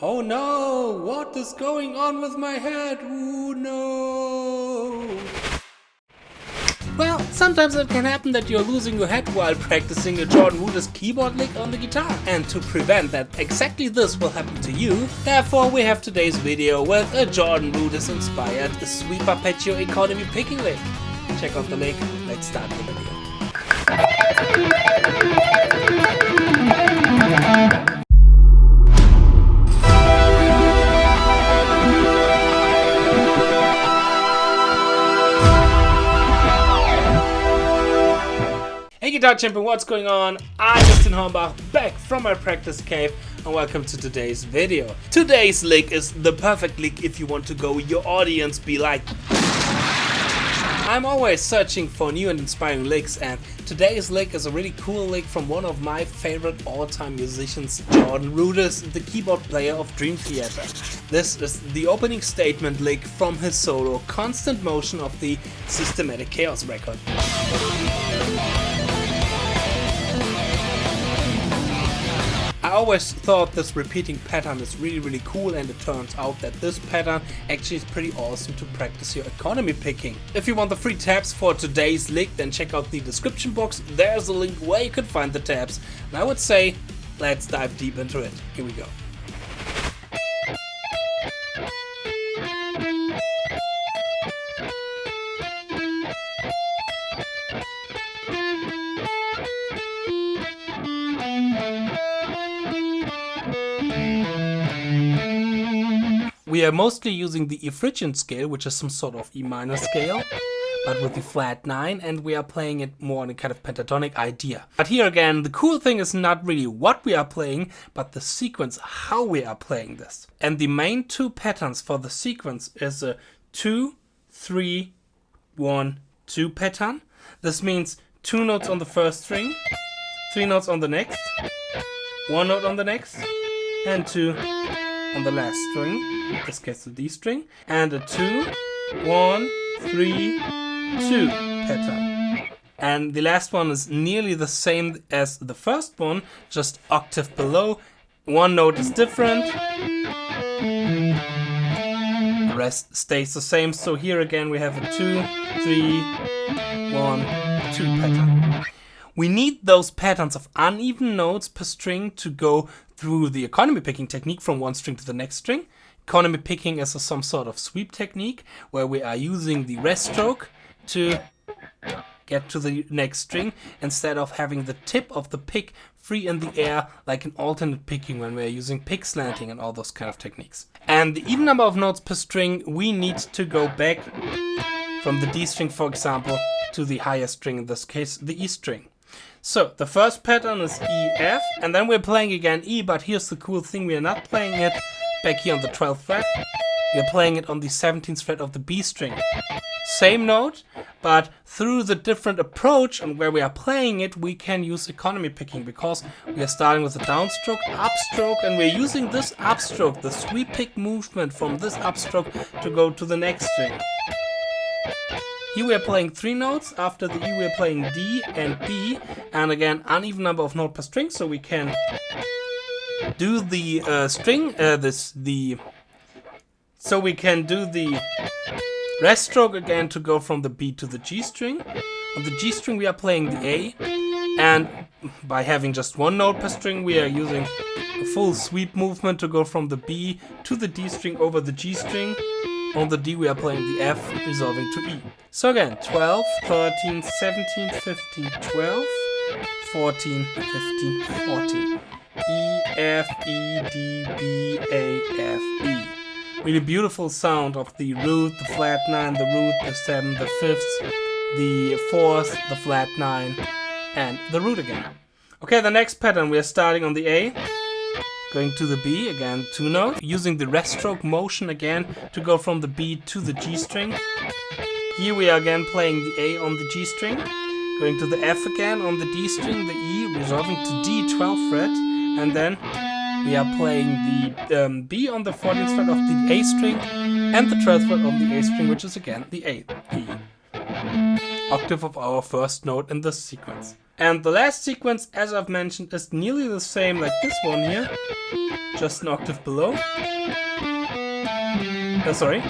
Oh no, what is going on with my head? Oh no. Well, sometimes it can happen that you're losing your head while practicing a Jordan Rudess keyboard lick on the guitar. And to prevent that exactly this will happen to you, therefore we have today's video with a Jordan Rudess inspired sweep arpeggio economy picking lick. Check out the lick, let's start the video. Hey Guitar Champion, what's going on? I'm Hombach, back from my practice cave, and welcome to today's video. Today's lick is the perfect lick if you want to go your audience be like. I'm always searching for new and inspiring licks, and today's lick is a really cool lick from one of my favorite all-time musicians, Jordan Rudess, the keyboard player of Dream Theater. This is the opening statement lick from his solo Constant Motion of the Systematic Chaos record. I always thought this repeating pattern is really cool, and it turns out that this pattern actually is pretty awesome to practice your economy picking. If you want the free tabs for today's lick, then check out the description box. There's a link where you can find the tabs. And I would say, let's dive deep into it. Here we go. We are mostly using the E Phrygian scale, which is some sort of E minor scale, but with the flat 9, and we are playing it more in a kind of pentatonic idea. But here again, the cool thing is not really what we are playing, but the sequence, how we are playing this. And the main two patterns for the sequence is a 2, 3, 1, 2 pattern. This means 2 notes on the first string, 3 notes on the next, 1 note on the next, and 2 on the last string, in this case the D string, and a 2, 1, 3, 2 pattern. And the last one is nearly the same as the first one, just octave below. One note is different, the rest stays the same. So here again we have a 2, 3, 1, 2 pattern. We need those patterns of uneven notes per string to go through the economy picking technique from one string to the next string. Economy picking is some sort of sweep technique where we are using the rest stroke to get to the next string instead of having the tip of the pick free in the air like an alternate picking when we're using pick slanting and all those kind of techniques. And the even number of notes per string, we need to go back from the D string, for example, to the higher string, in this case the E string. So the first pattern is E, F, and then we're playing again E, but here's the cool thing, we are not playing it back here on the 12th fret, we're playing it on the 17th fret of the B string. Same note, but through the different approach and where we are playing it, we can use economy picking because we are starting with a downstroke, upstroke, and we're using this upstroke, the sweep pick movement from this upstroke to go to the next string. Here we are playing 3 notes, after the E we are playing D and B, and again uneven number of notes per string, so we can do the so we can do the rest stroke again to go from the B to the G string. On the G string we are playing the A, and by having just 1 note per string we are using a full sweep movement to go from the B to the D string over the G string. On the D we are playing the F, resolving to E. So again, 12, 13, 17, 15, 12, 14, 15, 14. E, F, E, D, B, A, F, E. Really beautiful sound of the root, the flat 9, the root, the 7, the 5th, the 4th, the flat 9, and the root again. Okay, the next pattern, we are starting on the A. Going to the B, again 2 notes, using the rest stroke motion again to go from the B to the G string. Here we are again playing the A on the G string, going to the F again on the D string, the E, resolving to D 12th fret, and then we are playing the B on the 14th fret of the A string, and the 12th fret on the A string, which is again the A, E. Octave of our first note in this sequence. And the last sequence, as I've mentioned, is nearly the same like this one here, just an octave below. Sorry.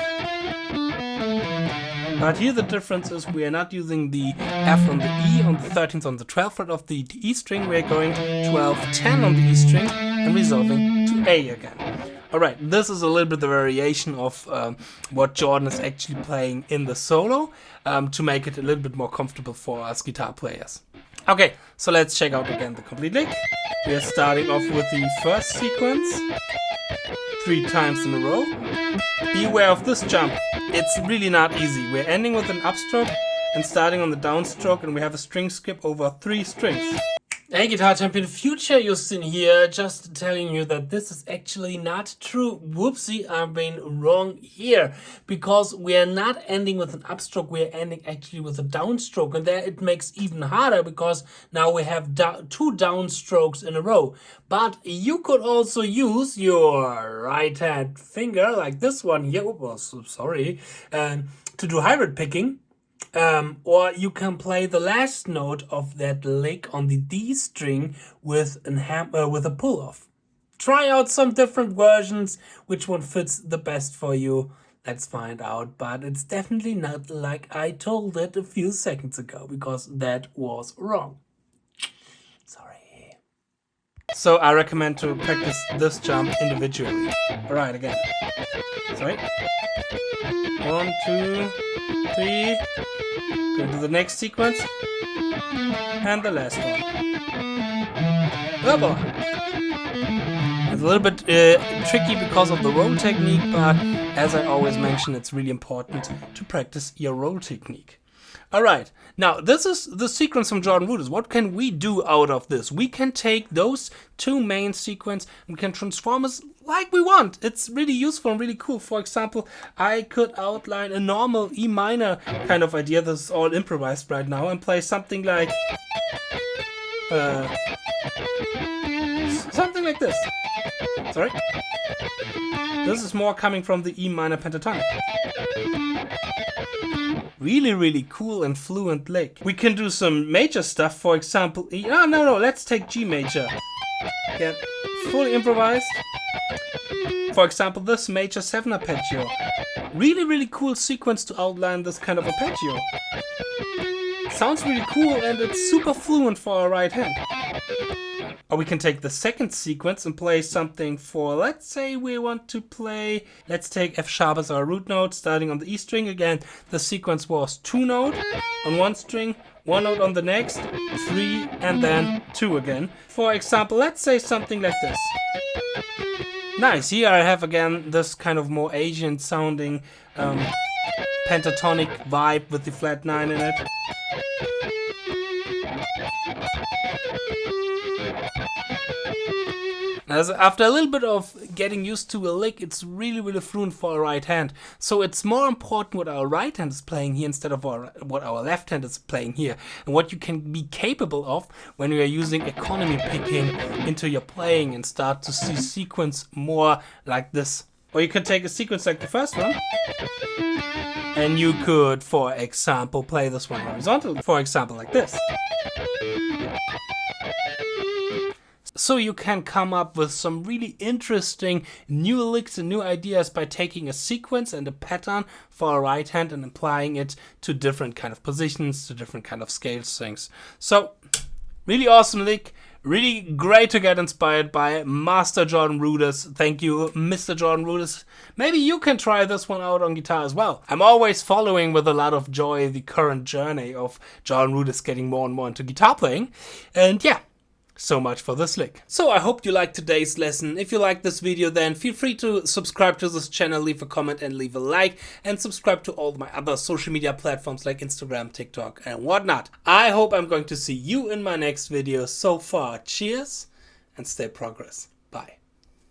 But here the difference is we are not using the F on the E on the 13th on the 12th fret of the E string. We're going 12, 10 on the E string and resolving to A again. Alright, this is a little bit the variation of what Jordan is actually playing in the solo to make it a little bit more comfortable for us guitar players. Okay, so let's check out again the complete lick. We are starting off with the first sequence 3 times in a row. Be aware of this jump. It's really not easy. We're ending with an upstroke and starting on the downstroke, and we have a string skip over 3 strings. Hey Guitar Champion, Future Justin here, just telling you that this is actually not true. Whoopsie, I've been wrong here, because we are not ending with an upstroke, we are ending actually with a downstroke, and there it makes even harder because now we have 2 downstrokes in a row. But you could also use your right hand finger, like this one here, oops, sorry, to do hybrid picking. Or you can play the last note of that lick on the D string with a pull-off. Try out some different versions, which one fits the best for you. Let's find out, but it's definitely not like I told it a few seconds ago, because that was wrong. Sorry. So I recommend to practice this jump individually. Alright, again. Sorry. 1, 2, 3. Go to the next sequence. And the last one. Oh boy. It's a little bit tricky because of the roll technique, but as I always mention, it's really important to practice your roll technique. Alright, now this is the sequence from Jordan Rudess. What can we do out of this? We can take those 2 main sequences and we can transform us like we want. It's really useful and really cool. For example, I could outline a normal E minor kind of idea. This is all improvised right now, and play something like something like this. Sorry. This is more coming from the E minor pentatonic. Really cool and fluent lick. We can do some major stuff, for example, E. Oh, no, let's take G major. Get fully improvised. For example, this major 7 arpeggio. Really cool sequence to outline this kind of arpeggio. Sounds really cool, and it's super fluent for our right hand. Or we can take the second sequence and play something for, let's say we want to play, let's take F sharp as our root note, starting on the E string. Again, the sequence was 2 note on one string, 1 note on the next, 3, and then 2 again. For example, let's say something like this. Nice, here I have again this kind of more Asian sounding pentatonic vibe with the flat 9 in it. As after a little bit of getting used to a lick, it's really fluent for our right hand. So it's more important what our right hand is playing here instead of what our left hand is playing here. And what you can be capable of when you are using economy picking into your playing and start to see sequence more like this. Or you can take a sequence like the first one. And you could, for example, play this one horizontally. For example, like this. So you can come up with some really interesting new licks and new ideas by taking a sequence and a pattern for a right hand and applying it to different kind of positions, to different kind of scale strings. So, really awesome lick. Really great to get inspired by Master Jordan Rudess. Thank you, Mr. Jordan Rudess. Maybe you can try this one out on guitar as well. I'm always following with a lot of joy the current journey of Jordan Rudess getting more and more into guitar playing. And yeah. So much for this lick. So I hope you liked today's lesson. If you liked this video, then feel free to subscribe to this channel, leave a comment and leave a like, and subscribe to all my other social media platforms like Instagram, TikTok and whatnot. I hope I'm going to see you in my next video. So far, cheers and stay progress. Bye.